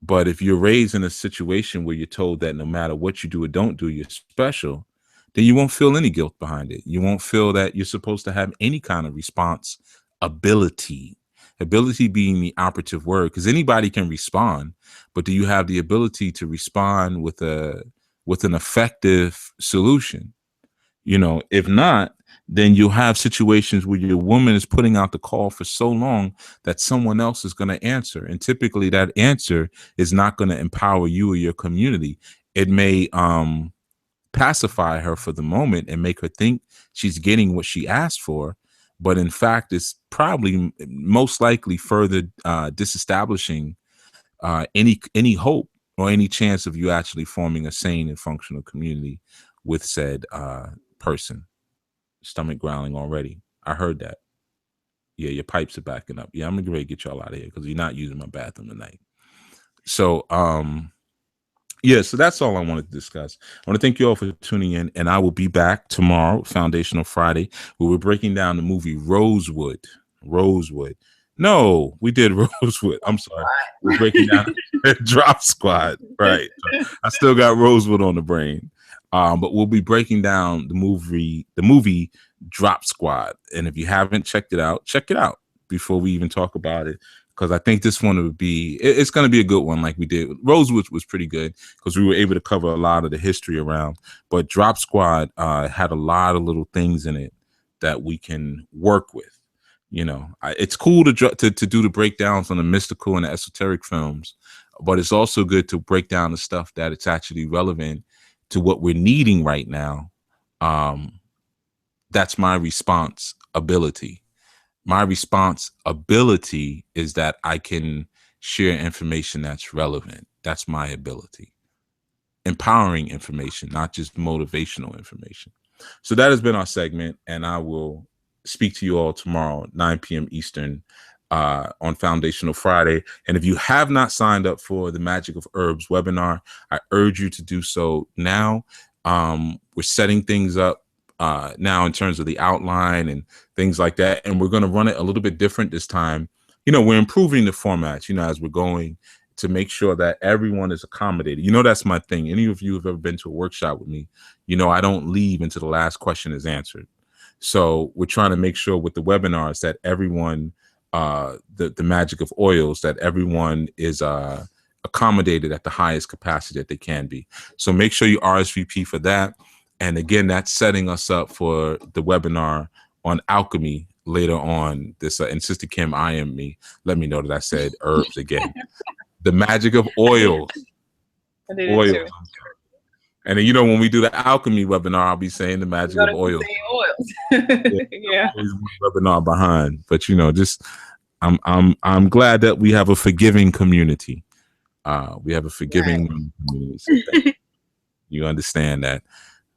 but if you're raised in a situation where you're told that no matter what you do or don't do, you're special, then you won't feel any guilt behind it. You won't feel that you're supposed to have any kind of response ability being the operative word, because anybody can respond, but do you have the ability to respond with an effective solution? If not, then you'll have situations where your woman is putting out the call for so long that someone else is going to answer. And typically that answer is not going to empower you or your community. It may pacify her for the moment and make her think she's getting what she asked for. But in fact, it's probably most likely further disestablishing any hope or any chance of you actually forming a sane and functional community with said person. Stomach growling already. I heard that. Yeah, your pipes are backing up. Yeah, I'm gonna get y'all out of here because you're not using my bathroom tonight. So yeah, so that's all I wanted to discuss. I want to thank you all for tuning in, and I will be back tomorrow, Foundational Friday, where we're breaking down the movie Rosewood. No, we did Rosewood. I'm sorry. We're breaking down Drop Squad. Right. I still got Rosewood on the brain. But we'll be breaking down the movie Drop Squad. And if you haven't checked it out before we even talk about it, because I think this one would be, it's going to be a good one like we did. Rosewood was pretty good because we were able to cover a lot of the history around. But Drop Squad had a lot of little things in it that we can work with. It's cool to do the breakdowns on the mystical and the esoteric films, but it's also good to break down the stuff that it's actually relevant to what we're needing right now. That's my responsibility. My responsibility is that I can share information that's relevant. That's my ability. Empowering information, not just motivational information. So that has been our segment, and I will speak to you all tomorrow, 9 p.m. Eastern, on Foundational Friday. And if you have not signed up for the Magic of Herbs webinar, I urge you to do so now. We're setting things up now in terms of the outline and things like that. And we're going to run it a little bit different this time. We're improving the formats, as we're going, to make sure that everyone is accommodated. That's my thing. Any of you have ever been to a workshop with me, I don't leave until the last question is answered. So we're trying to make sure with the webinars that everyone, the magic of oils, that everyone is accommodated at the highest capacity that they can be. So make sure you RSVP for that. And again, that's setting us up for the webinar on alchemy later on. This and Sister Kim, let me know that I said herbs again. The magic of oils. Oils. And then, when we do the alchemy webinar, I'll be saying the magic of oils. Yeah. Webinar behind, but I'm glad that we have a forgiving community. We have a forgiving community. So you understand that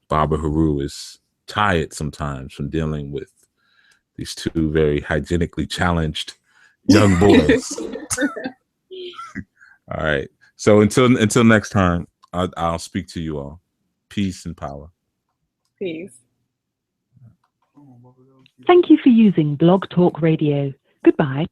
Baba Haru is tired sometimes from dealing with these two very hygienically challenged young boys. All right. So until next time, I'll speak to you all. Peace and power. Peace. Thank you for using Blog Talk Radio. Goodbye.